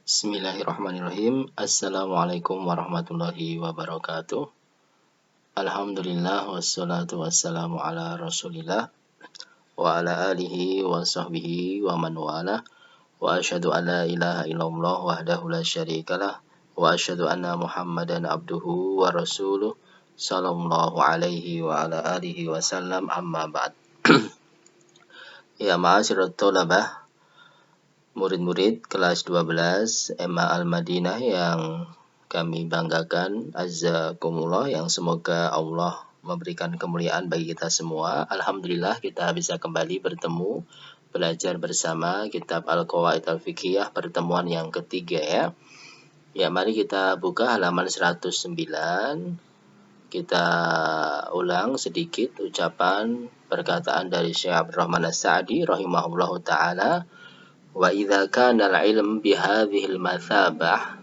Bismillahirrahmanirrahim. Assalamualaikum warahmatullahi wabarakatuh. Alhamdulillah wassalatu wassalamu ala rasulillah wa ala alihi wa sahbihi wa man wala wa asyhadu an la ilaha illallah wahdahu la syarikalah wa asyhadu anna muhammadan abduhu wa rasuluh sallallahu alaihi wa ala alihi wasallam amma ba'd. Ya ma'asyirat thalabah, murid-murid kelas 12 MA Al-Madinah yang kami banggakan, azzakumullah, yang semoga Allah memberikan kemuliaan bagi kita semua. Alhamdulillah kita bisa kembali bertemu, belajar bersama kitab Al-Qawaid Al-Fiqhiyah, pertemuan yang ketiga ya. Ya, mari kita buka halaman 109. Kita ulang sedikit ucapan perkataan dari Syekh Abdurrahman As-Sa'di rahimahullahu ta'ala. Wa idza kana al-ilm bihadhil mathabah,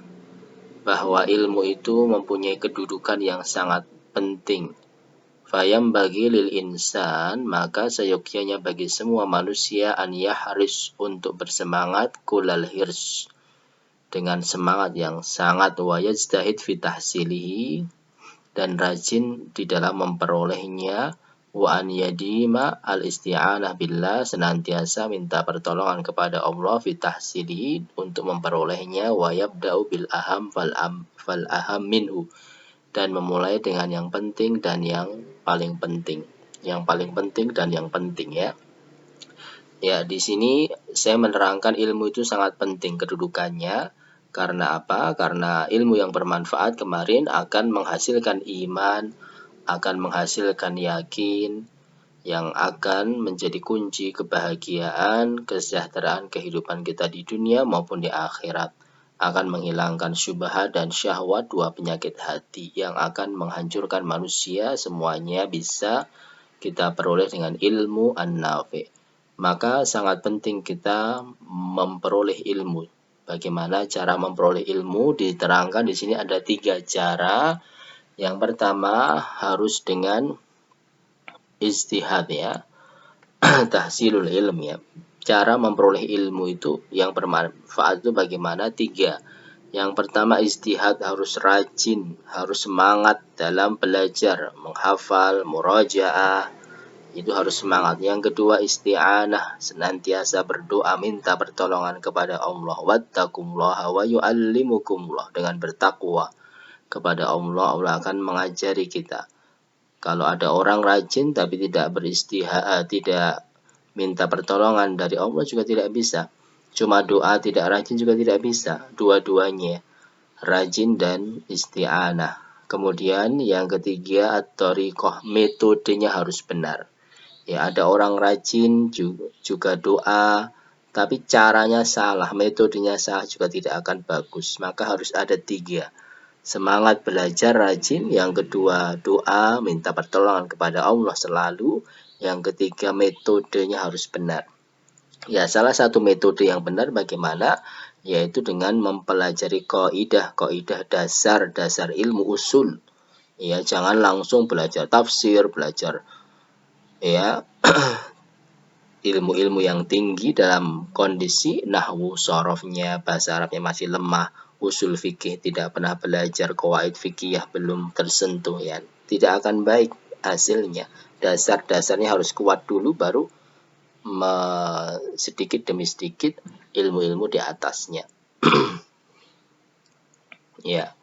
bahwa ilmu itu mempunyai kedudukan yang sangat penting. Fayam bagi lil insan, maka seyogyanya bagi semua manusia an yahris, untuk bersemangat, kulal hirs, dengan semangat yang sangat, wa yajtahid fi tahsilihi, dan rajin di dalam memperolehnya, wa an yadima al-isti'anah billah, senantiasa minta pertolongan kepada Allah fi tahsilihi, untuk memperolehnya, wa yabda'u bil aham fal aham minhu, dan memulai dengan yang penting dan yang paling penting. Yang paling penting dan yang penting ya. Ya, di sini saya menerangkan ilmu itu sangat penting kedudukannya. Karena apa? Karena ilmu yang bermanfaat kemarin akan menghasilkan iman, akan menghasilkan yakin, yang akan menjadi kunci kebahagiaan, kesejahteraan kehidupan kita di dunia maupun di akhirat. Akan menghilangkan syubhat dan syahwat, dua penyakit hati yang akan menghancurkan manusia, semuanya bisa kita peroleh dengan ilmu an-nafi. Maka sangat penting kita memperoleh ilmu. Bagaimana cara memperoleh ilmu? Diterangkan di sini ada 3 cara. Yang pertama harus dengan ijtihad ya. Tahsilul ilm ya. Cara memperoleh ilmu itu yang bermanfaat itu bagaimana? 3. Yang pertama ijtihad, harus rajin, harus semangat dalam belajar, menghafal, murajaah, itu harus semangat. Yang kedua isti'anah, senantiasa berdoa minta pertolongan kepada Allah. Wattaqullaha wa yu'allimukumullah, dengan bertakwa kepada Allah, Allah akan mengajari kita. Kalau ada orang rajin tapi tidak beristihad, tidak minta pertolongan dari Allah juga tidak bisa. Cuma doa tidak rajin juga tidak bisa. Dua-duanya, rajin dan isti'anah. Kemudian yang ketiga at-thariqah, metodenya harus benar. Ya, ada orang rajin juga doa, tapi caranya salah, metodenya salah, juga tidak akan bagus. Maka harus ada 3. Semangat belajar rajin, yang kedua doa, minta pertolongan kepada Allah selalu, yang ketiga metodenya harus benar. Ya, salah satu metode yang benar bagaimana? Yaitu dengan mempelajari kaidah dasar ilmu usul. Ya, jangan langsung belajar tafsir, belajar ya ilmu-ilmu yang tinggi dalam kondisi nahwu, sorofnya, bahasa Arabnya masih lemah, usul fikih tidak pernah belajar, qawaid fikih belum tersentuh ya, tidak akan baik hasilnya. Dasar-dasarnya harus kuat dulu, baru sedikit demi sedikit ilmu-ilmu di atasnya. Ya.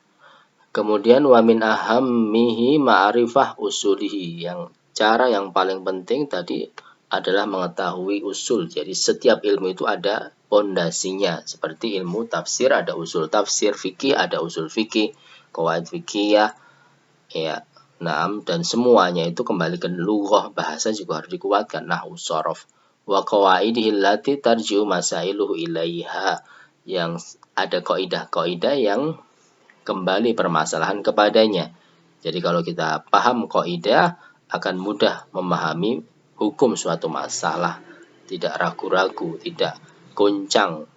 Kemudian wa min ahammihi ma'rifah usulihi, yang cara yang paling penting tadi adalah mengetahui usul. Jadi setiap ilmu itu ada pondasinya. Seperti ilmu tafsir ada usul tafsir, fikih ada usul fikih, qawaid fikih ya. Naam, dan semuanya itu kembali ke lughah, bahasa juga harus dikuatkan, nahwu, shorof. Wa qawaidihi allati tarji'u masailuhu ilaiha, yang ada kaidah-kaidah yang kembali permasalahan kepadanya. Jadi kalau kita paham kaidah, akan mudah memahami hukum suatu masalah, tidak ragu-ragu, tidak goncang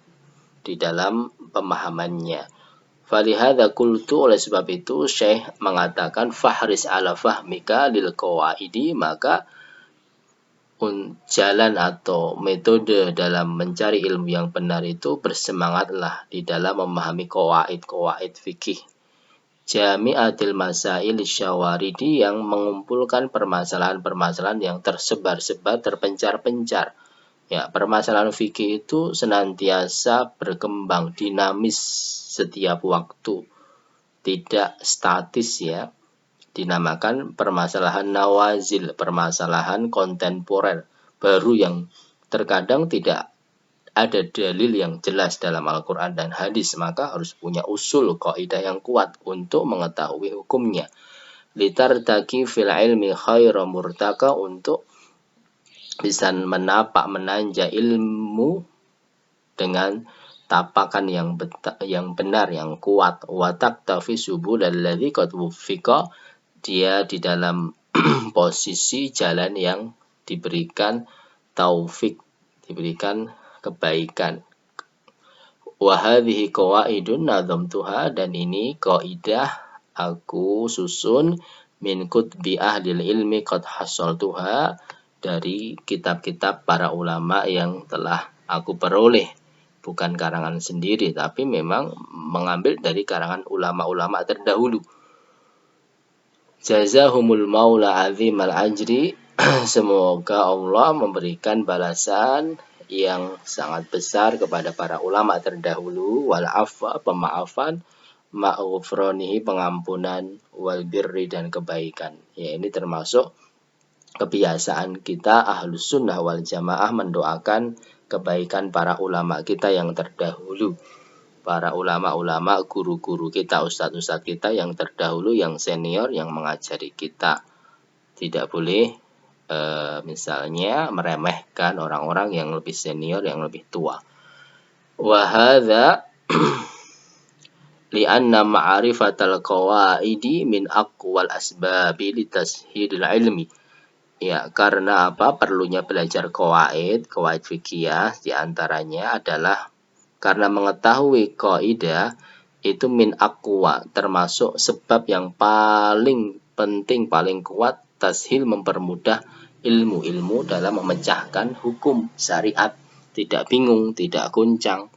di dalam pemahamannya. Falihada qultu, oleh sebab itu Syekh mengatakan fahris ala fahmika lil qawaidi, maka jalan atau metode dalam mencari ilmu yang benar itu bersemangatlah di dalam memahami qawaid fikih Jami'atil Masail Syawaridi yang mengumpulkan permasalahan-permasalahan yang tersebar-sebar, terpencar-pencar. Ya, permasalahan fikih itu senantiasa berkembang, dinamis setiap waktu, tidak statis ya. Dinamakan permasalahan nawazil, permasalahan kontemporer, baru yang terkadang tidak ada dalil yang jelas dalam Al-Quran dan hadis, maka harus punya usul kaidah yang kuat untuk mengetahui hukumnya. Litartaki fil ilmi khaira murtaka, untuk bisa menanjak ilmu dengan tapakan yang benar, yang kuat. Watak tafi subul alladzi qad wuffiqa, dia di dalam posisi jalan yang diberikan taufik, diberikan kebaikan. Wa hadhihi qawaidun nazamtuha, dan ini kaidah aku susun min kutbi ahlil ilmi qad hasaltuha, dari kitab-kitab para ulama yang telah aku peroleh, bukan karangan sendiri tapi memang mengambil dari karangan ulama-ulama terdahulu. Jazahumul maula azimal ajri, semoga Allah memberikan balasan yang sangat besar kepada para ulama terdahulu, wal afwa, pemaafan, ma'ghufronihi, pengampunan, wal birri, dan kebaikan. Ya, ini termasuk kebiasaan kita Ahlus Sunnah wal Jamaah mendoakan kebaikan para ulama kita yang terdahulu. Para ulama-ulama, guru-guru kita, ustadz-ustadz kita yang terdahulu, yang senior, yang mengajari kita. Tidak boleh misalnya meremehkan orang-orang yang lebih senior, yang lebih tua. Wa hadza li'anna ma'rifatal qawaidi min aqwal asbabi litashhilil ilmi. Ya, karena apa? Perlunya belajar qawaid fikih diantaranya adalah karena mengetahui kaidah itu min aqwa, termasuk sebab yang paling penting, paling kuat, tashil, mempermudah ilmu dalam memecahkan hukum syariat, tidak bingung, tidak goncang.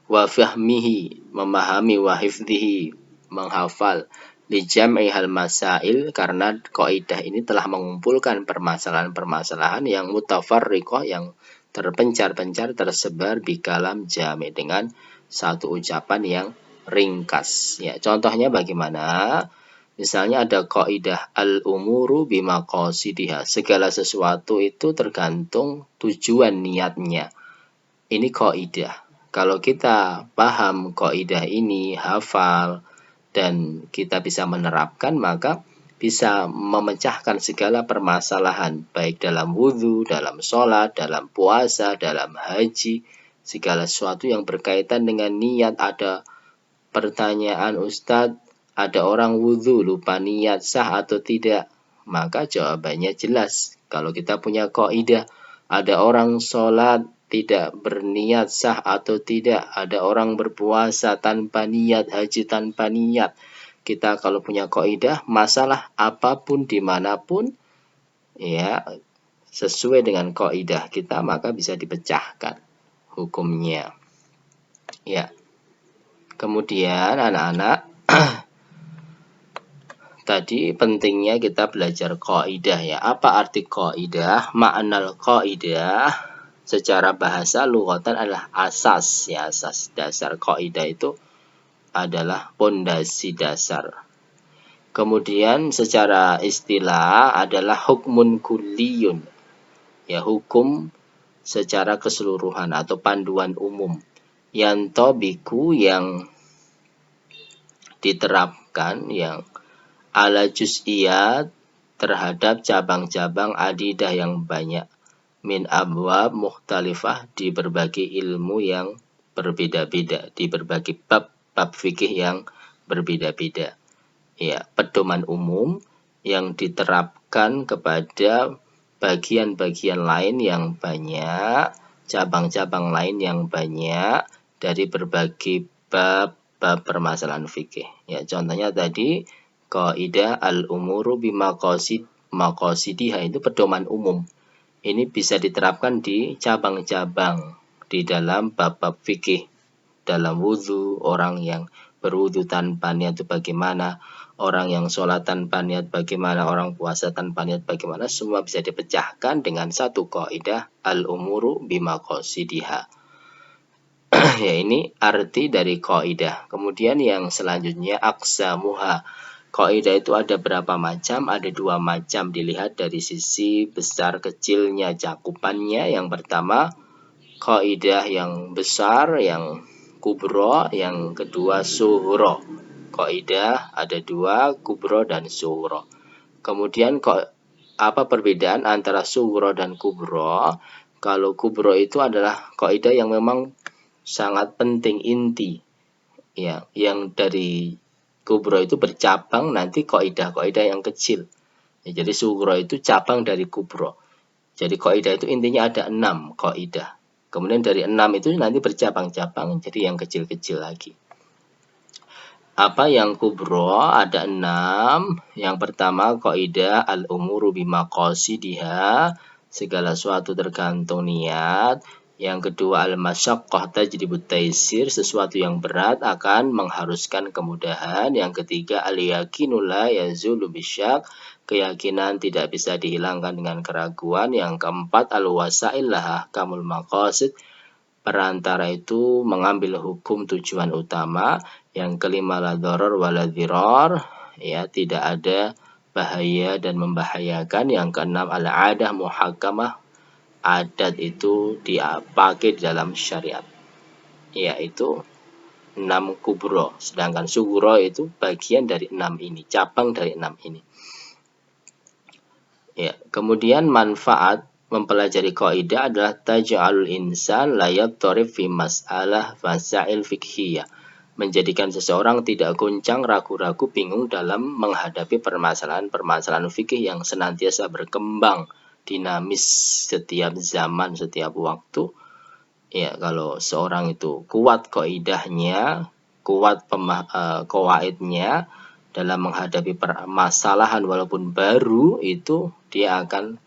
Wa fahmihi, memahami, wa hifdhihi, menghafal, li jam'i hal masail, karena kaidah ini telah mengumpulkan permasalahan-permasalahan yang mutafarriqah, yang terpencar-pencar, tersebar, bikalam jami, dengan satu ucapan yang ringkas. Ya, contohnya bagaimana? Misalnya ada kaidah al-umuru bimaqasidiha, segala sesuatu itu tergantung tujuan niatnya. Ini kaidah. Kalau kita paham kaidah ini, hafal, dan kita bisa menerapkan, maka bisa memecahkan segala permasalahan, baik dalam wudhu, dalam sholat, dalam puasa, dalam haji, segala sesuatu yang berkaitan dengan niat. Ada pertanyaan, Ustadz, ada orang wudhu lupa niat, sah atau tidak? Maka jawabannya jelas. Kalau kita punya kaidah, ada orang sholat tidak berniat, sah atau tidak? Ada orang berpuasa tanpa niat, haji tanpa niat. Kita kalau punya kaidah, masalah apapun dimanapun, ya sesuai dengan kaidah kita, maka bisa dipecahkan hukumnya. Ya. Kemudian anak-anak, tadi pentingnya kita belajar kaidah ya. Apa arti kaidah? Ma'nal kaidah secara bahasa lughatan adalah asas ya, asas dasar. Kaidah itu adalah pondasi dasar. Kemudian secara istilah adalah hukmun kulliyun, ya, hukum secara keseluruhan atau panduan umum, yang tobiku, yang diterapkan, yang ala juz'iyat, terhadap cabang-cabang adidah yang banyak, min abwab mukhtalifah, di berbagai ilmu yang berbeda-beda, di berbagai bab fikih yang berbeda-beda. Ya, pedoman umum yang diterapkan kepada bagian-bagian lain yang banyak, cabang-cabang lain yang banyak dari berbagai bab permasalahan fikih. Ya, contohnya tadi kaidah al-umuru bimaqasidiha, itu pedoman umum. ini bisa diterapkan di cabang-cabang di dalam bab-bab fikih. Dalam wudhu, orang yang berwudhu tanpa niat itu bagaimana, orang yang sholat tanpa niat bagaimana, orang puasa tanpa niat bagaimana, semua bisa dipecahkan dengan satu kaidah al-umuru bimaqasidiha. Ya, ini arti dari kaidah. Kemudian yang selanjutnya aqsamuha. Kaidah itu ada berapa macam? Ada 2 macam dilihat dari sisi besar kecilnya cakupannya. Yang pertama kaidah yang besar, yang kubro, yang kedua sughro. Kaidah ada 2, kubro dan sughro. Kemudian apa perbedaan antara sughro dan kubro? Kalau kubro itu adalah kaidah yang memang sangat penting, inti. Ya, yang dari kubro itu bercabang nanti kaidah-kaidah yang kecil. Ya, jadi sughro itu cabang dari kubro. Jadi kaidah itu intinya ada 6 kaidah. Kemudian dari 6 itu nanti bercabang-cabang jadi yang kecil-kecil lagi. Apa yang kubro? Ada 6. Yang pertama kaidah al-umuru bimaqasidiha, segala sesuatu tergantung niat. Yang kedua al-masyaqqah tajlibut taisir, sesuatu yang berat akan mengharuskan kemudahan. Yang ketiga al-yaqinu la yazulu bisyak, keyakinan tidak bisa dihilangkan dengan keraguan. Yang keempat al-wasail laha kamul maqasid, perantara itu mengambil hukum tujuan utama. Yang kelima la dharar wala dhirar, ya tidak ada bahaya dan membahayakan. Yang keenam al-adah muhakkamah, adat itu dipakai dalam syariat, yaitu 6 kubro. Sedangkan sughro itu bagian dari 6 ini, cabang dari 6 ini. Ya, kemudian manfaat mempelajari kaidah adalah taj'alul insan la yadtarib fi mas'alah fasail fiqhiyah, menjadikan seseorang tidak goncang, ragu-ragu, bingung dalam menghadapi permasalahan-permasalahan fikih yang senantiasa berkembang, dinamis setiap zaman, setiap waktu. Ya, kalau seorang itu kuat kaidahnya, kuat qawaidnya dalam menghadapi permasalahan walaupun baru, itu dia akan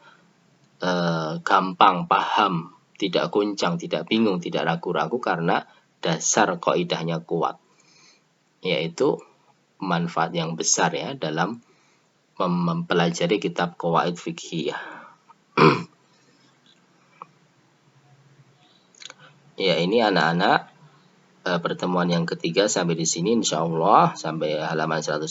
gampang paham, tidak goncang, tidak bingung, tidak ragu-ragu karena dasar kaidahnya kuat. Yaitu manfaat yang besar ya dalam mempelajari kitab qawaid fiqhiyah. Ya, ini anak-anak pertemuan yang ketiga sampai di sini insyaallah, sampai halaman 110.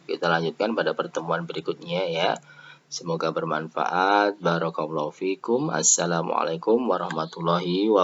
Kita lanjutkan pada pertemuan berikutnya ya. Semoga bermanfaat. Barakallahu fikum. Assalamualaikum warahmatullahi wabarakatuh.